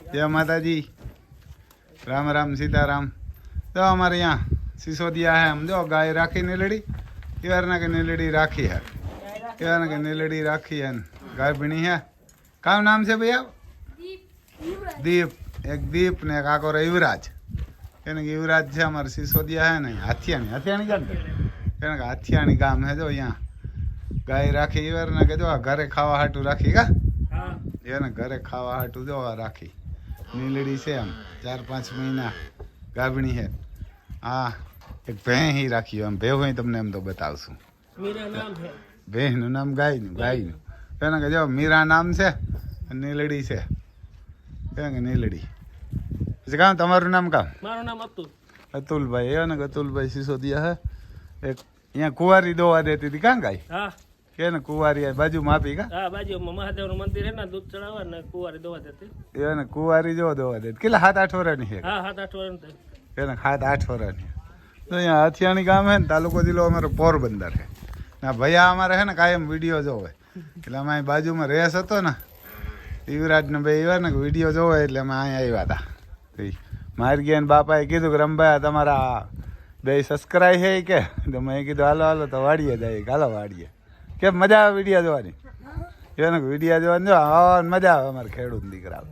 जय माता जी, राम राम सीताराम। तो हमारे यहाँ सिसोदिया है, हम जो गाय राखी नीलड़ी इवरना के नीलड़ी राखी है, इवरना के नीलड़ी राखी है, गाय बनी है। क्या नाम से भैया? दीप। एक दीप ने एक आको युवराज। कहने कि युवराज है हमारे सिसोदिया है नहीं, हाथियाणी हाथियाणी जानते? कहने का हाथियाणी गाम है जो यहाँ गाय राखी इवरना के जो घरे खावा हाटू राखी का ये ना घरे खावा हाटू जो राखी नीलड़ी से हम 4-5 महीना गाभणी है। हाँ एक भैं ही राखी हम भेव ही तमने हम तो बतावशू। मेरा नाम है भैं नु नाम गाय नु कहने के जो मीरा नाम से नीलड़ी से कहने के नीलड़ी। પછી કામ તમારું નામ કામ? મારું નામ અતુલભાઈ એ ને અતુલભાઈ સિસોદિયા है। एक यहाँ कुंवारी दोवा देती थी कहाँ गाय? हाँ के ना कुंवारी बाजू मापी का? हाँ बाजू में महादेव નું મંદિર है ना, दूध चढ़ावा ने कुंवारी दोवा देती। ये ना कुंवारी जो दोवा देती किला 7-8 वर्ष है। हाँ 7-8 वर्ष है ना 7-8 वर्ष है। तो यहाँ हथियाणी गाम है, तालुको जिलो हमारो पोरबंदर है ना। भैया हमारे है ना कायम वीडियो जोवे એટલે અમે બાજુ માં રેસ હતો ને યુવરાજ ને ભાઈ એવા ને વિડીયો જોવે એટલે અમે અહીંયા આવ્યા હતા। મારી ગયા બાપાએ કીધું કે રમભાઈ તમારા બે સબસ્ક્રાઈબ है કે? તો મેં કીધું હાલો હાલો તો વાડીએ જાય, હાલો વાડીએ। કેમ મજા આવે વિડીયો જોવાની? એને વિડીયો જોવાની જો મજા આવે અમારે ખેડૂત દીકરા।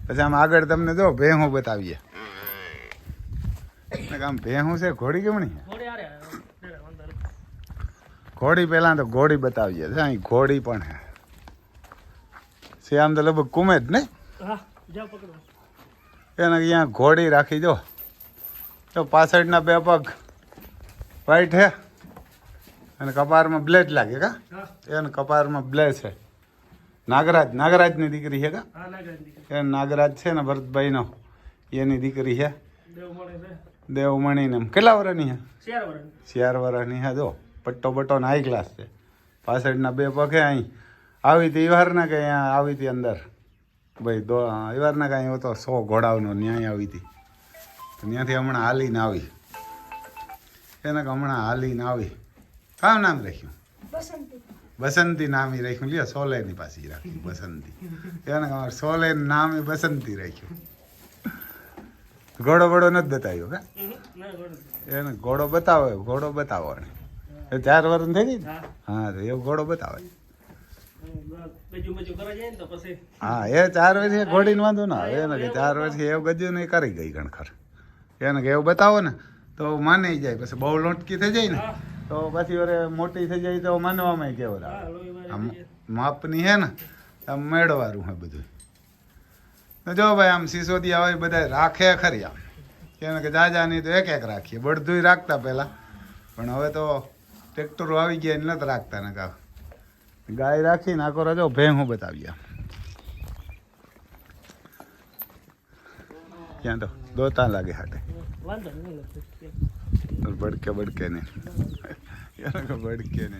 પછી આમ આગળ તમને જો ભેહું બતાવીએ। આમ ભેહું છે, ઘોડી કેમણી છે? घोड़ी पहला तो घोड़ी बताइए, घोड़ी पण है से आम तो लगभग कुमेद नहीं यहाँ घोड़ी राखी जो तो पासठ बे पग वाइट है અને કપારમાં બ્લેડ લાગે કા? એને કપારમાં બ્લેસ છે। નાગરાજની દીકરી છે કા? એ નાગરાજ છે ને ભરતભાઈનો એની દીકરી છે દેવમણી ને। કેટલા વર્ષની છે? 4 વર્ષની છે। જો પટ્ટો બટ્ટો ને હાઈ ક્લાસ છે। પાછળના બે પગે અહીં આવી હતી ઈવારના કે અહીંયા આવી હતી અંદર ભાઈ ઈવારના કાંઈ એવો તો 100 ઘોડાઓનો ન્યાય આવી હતી તો ત્યાંથી હમણાં હાલીને આવી એને હમણાં હાલીને આવી। કામ નામ રાખ્યું? બસંતી નામ રાખ્યું। લ્યો સોલેની પાછી રાખ્યું બસંતી। એને અમારે સોલેનું નામ બસંતી રાખ્યું। ઘોડો બડો નથી બતાવ્યો કા? એને ઘોડો બતાવો ને 4 વર્ષ થઈ ગઈ ને? હા તો એવો ઘોડો બતાવે। હા એ 4 વર્ષે ઘોડીને વાંધો ના આવે ને કે 4 વર્ષે એવું ગજુ નહીં કરી ગઈ ગણખર એને કે એવું બતાવો ને તો માની જાય। પછી બહુ લોટકી થઈ જાય ને તો પછી વરે મોટી થઈ જાય તો માનવામાં કેવો આમ માપની હે ને આમ મેળવારું હે બધું। જો ભાઈ આમ સિસોદિયા હોય બધા રાખે ખરી આમ કે જાજા નહીં તો એક રાખીએ। બળધું રાખતા પહેલાં પણ હવે તો ટ્રેક્ટરો આવી ગયા નથી રાખતા ને કા ગાય રાખીને આખો રાજો ભેહું બતાવ્યા। ક્યાં તો દોતા લાગે હાટે બડકે ને બડકે ને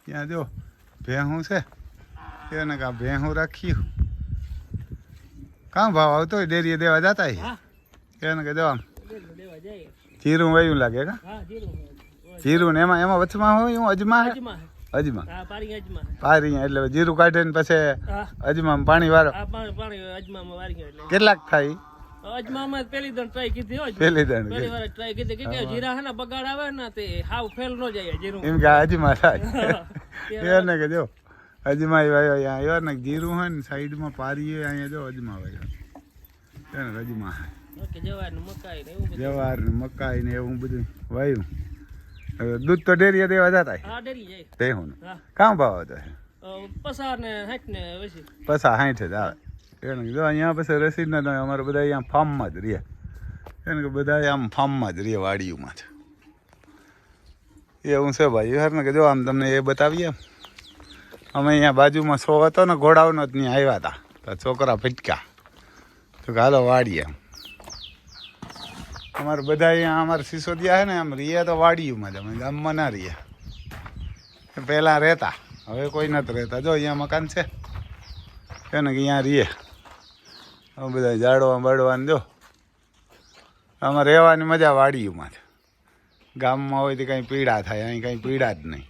ત્યાં જો ભેહું છે એને કા ભેહું રાખ્યું। કાં ભાવ આવતો હોય ડેરીએ દેવા જતા એને કે જો આમ જીરું વયું લાગે કા? જીરું ને એમાં વચમાં હોય હું અજમા પારી એટલે જીરું કાઢે ને પછી અજમા પાણી વાળો કેટલાક થાય? અજમામાં પહેલી દણ ટ્રાય કીધી હોય, પહેલી દણ ટ્રાય કીધી કે જીરા હે ને બગાડ આવે ને તે હાવ ફેલ ન જાય જીરું એમ કે અજમા થાય એને કે જો અજમા વાયો અહીંયા આવ્યો ને જીરું હોય ને સાઈડમાં પારીએ અહીંયા જો અજમા વાયો અજમા જવાર ને મકાઈ ને એવું બધું વાયું। દૂધ તો ડેરીએ દેવા જતા ભેહું કામ ભાવ હતો? 50-60 જ આવે એને જો અહીંયા પછી રસીદ ના અમારે બધા અહીંયા ફાર્મમાં જ રહે એને કે બધા આમ ફાર્મમાં જ રહે વાડીઓમાં જ એવું છે ભાઈ। યાર ને કે જો આમ તમને એ બતાવીએ અમે અહીંયા બાજુમાં 100 હતો ને ઘોડાઓનો જ ત્યાં આવ્યા હતા તો છોકરા ફટકા તો હાલો વાડીએ। અમારે બધા અહીંયા અમારે સિસોદિયા છે ને આમ રીએ તો વાડીઓમાં જ, અમે ગામમાં ના રીએ। પહેલાં રહેતા હવે કોઈ નથી રહેતા। જો અહીંયા મકાન છે ને કે અહીંયા રીએ અમે બધા ઝાડવા બાળવાને જો આમાં રહેવાની મજા વાડીઓમાં જ। ગામમાં હોય તો કંઈ પીડા થાય, અહીં કંઈ પીડા જ નહીં।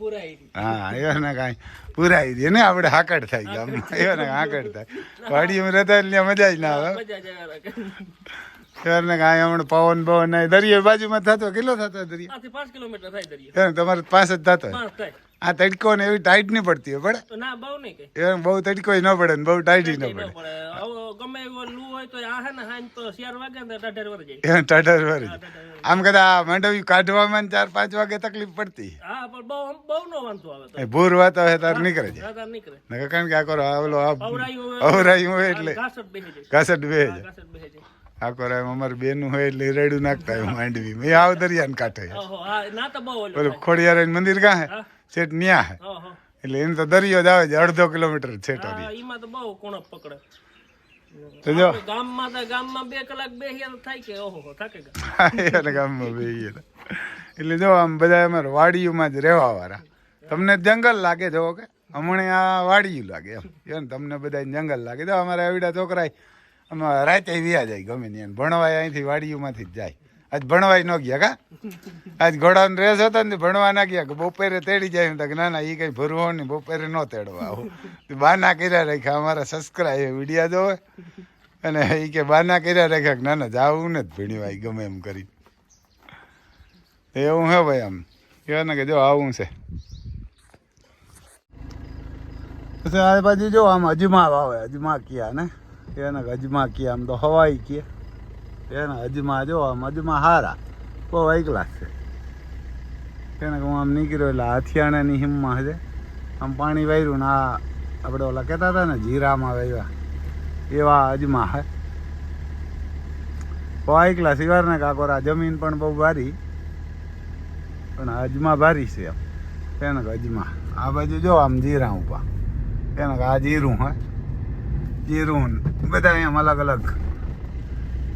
પુરાઈ ગઈ. હા એને કાંઈ પુરાઈ દે ને આપણે હાકડ થાય ગામમાં એને હાકડ થાય વાડીમાં રહેતા એટલે મજા જ ના આવે મજા જ આવે રાખે. એને કાંઈ હમણાં પવન બવન નહીં દરિયો બાજુમાં થતો કેટલો થતો દરિયો આથી 5 કિલોમીટર થાય દરિયો. એને તમારે પાસ જ થતો હોય 5 થાય. આ તડકો ને એવી ટાઈટ નહીં પડતી હોય પડે તો ના બહુ નહીં કઈ. એને બહુ તડકો ન પડે ને બહુ ટાઈટ ન ન પડે પડે. આવો ગમે એવો લૂ હોય તો આ હે ને હાંજ તો 4 વાગે ને 18 વર જાય. એને ટાટર વાળી આમ કદાચ માંડવી કાઢવામાં 4-5 વાગે તકલીફ પડતી હા પણ બહુ નો વાંધો આવે તો. એ ભૂર વાતો હોય તાર નીકળે છે રાતા નીકળે. નકર કારણ કે આ કરો ઓલો અવરાયું હોય. અવરાયું હોય એટલે ઘાસટ બેહી જાય. ઘાસટ બે છે ઘાસટ બેહી જાય. આ કરો અમારી બેનું હોય એટલે રેડું નાખતા હોય માંડવી મેં આવ દરિયાને કાંઠે ઓહો હા ના તો બહુ ઓલું ઓલું ખોડિયાર મંદિર કાં હે હા. છેટ ન્યા હે ઓહો એટલે એને તો દરિયો જ આવે છે 1/2 કિલોમીટર છેટો હા ઈમાં તો બહુ કોણપ પકડે. તો જો ગામમાં 2 કલાક બેહ્યા તો થાય કે ઓહો થાકે ગયા. એને ગામમાં બે ગયા એટલે જો આમ બધા અમારે વાડીઓમાં જ રહેવા વાળા તમને જંગલ લાગે જો કે હમણે આ વાડીયું લાગે એમ તમને બધા જંગલ લાગે તો અમારા એવડા છોકરા અમે રાતે વ્યા જાય ગમે ત્યાં ભણવાય અહીંથી વાડીઓમાંથી જ જાય આજ ભણવાય ન ગયા કા આજ ઘોડાનો રેસ હતો ને ભણવા ના ગયા કે બપોરે તેડી જાય તો ના ના એ કઈ ભરવો નહીં બપોરે ન તેડવા આવું બાના કર્યા રાખ્યા અમારા સબસ્ક્રાઈબ વિડીયા જોવે અને એ કે બાના કર્યા રાખ્યા કે ના ના જાવું ને જ ભણવાય ગમે એમ કરી એવું હે ભાઈ આમ કહેવાય ને કે જો આવું છે પછી આ બાજુ જો આમ અજમા વાવે અજમા કયા ને એને અજમા કયા આમ તો હવાઈ કીએ એને અજમા જો આમ અજમા હારા બહુ એકલા છે એને હું આમ નીકળ્યો એટલે હાથિયાણાની હિમમાં છે આમ પાણી વાર્યું ને આ આપણે ઓલા કહેતા હતા ને જીરામાં વાવ્યા એવા અજમા હે બહુ એકલા સિવાર ને કાકોર આ જમીન પણ બહુ ભારી પણ અજમા ભારી છે એમ એને અજમા આ બાજુ જો આમ જીરા ઉભા એને આ જીરું હે જીરું બધા એમ અલગ અલગ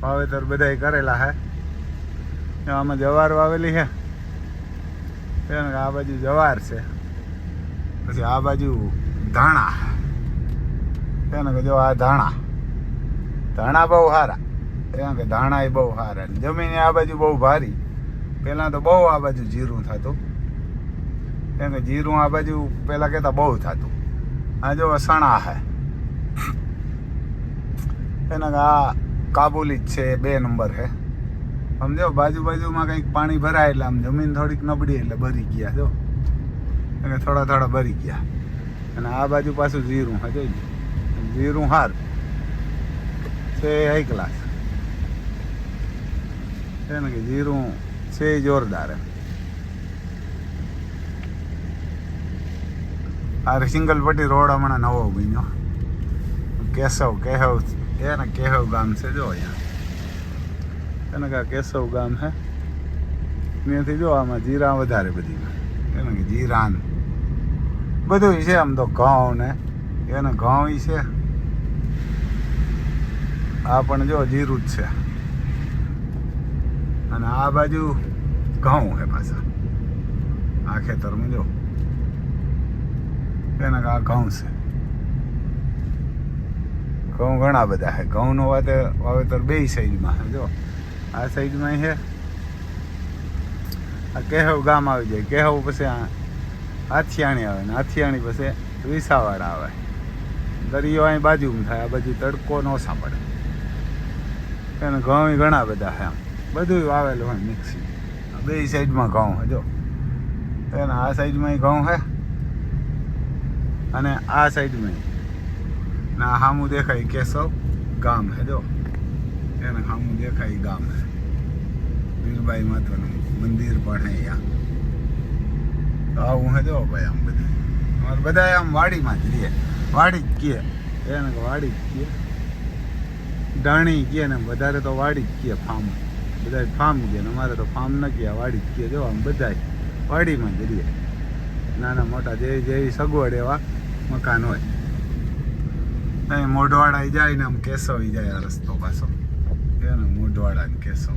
વાવેતર બધા કરેલા હે આમાં જવાર વાવેલી છે એને આ બાજુ જવાર છે પછી આ બાજુ ધાણા એને કે જો આ ધાણા બહુ સારા એને કે ધાણા એ બહુ સારા જમીન આ બાજુ બહુ ભારી પહેલાં તો બહુ આ બાજુ જીરું થતું કેમ કે જીરું આ બાજુ પહેલાં કહેતા બહુ થતું આ જો સણા હે એને આ કાબુલી જ છે 2 નંબર છે સમજો બાજુમાં કંઈક પાણી ભરાય એટલે આમ જમીન થોડીક નબળી એટલે ભરી ગયા જો અને થોડા ભરી ગયા અને આ બાજુ પાછું જીરું હે જોઈ જીરું હાર છે હાઈ ક્લાસ છે ને કે જીરું છે જોરદાર આ સિંગલ પટ્ટી રોડ હમણાં નવો બન્યો કેશવ એને કેહવ ગામ છે જો અહીંયા એને કા કેશવ ગામ હે ત્યાંથી જો આમાં જીરા વધારે બધી એને કે જીરાન બધું છે આમ તો ઘઉં ને એને ઘઉં છે આ પણ જો જીરું જ છે અને આ બાજુ ઘઉં હે પાછા આ ખેતરમાં જો એને આ ઘઉં છે ઘઉં ઘણા બધા છે ઘઉંનો વાવેતર 2 સાઈડમાં છે જો આ સાઈડમાં છે આ કેહવ ગામ આવી જાય કેહવ પછી આ હાથિયાણી આવે ને હાથિયાણી પછી વિસાવાડા આવે દરિયો અહીં બાજુમાં થાય આ બાજુ તડકો ન સાંભળે એને ઘઉં ઘણા બધા છે આમ બધું વાવેલું હોય મિક્સી 2 સાઈડમાં ઘઉં છે જો એને આ સાઈડમાં ઘઉં છે અને આ સાઈડમાં ના સામું દેખાય કેશવ ગામ હે જો એને સામું દેખાય ગામ હે વીરબાઈ માતાનું મંદિર પણ હે અહીંયા તો આવું હે જો ભાઈ આમ બધું અમારે બધા આમ વાડીમાં જ રહીએ વાડી જ કહે એને વાડી જ કહે ડાણી કહે ને વધારે તો વાડી જ કહે ફાર્મ બધા ફાર્મ કહે ને અમારે તો ફાર્મ ન કહે વાડી જ કહે જો આમ બધા વાડીમાં જ રહીએ નાના મોટા જેવી સગવડ એવા મકાન હોય અહીં મોઢવાડા જાય ને આમ કેશવ જાય આ રસ્તો પાછો એને મોઢવાડા ને કેશવ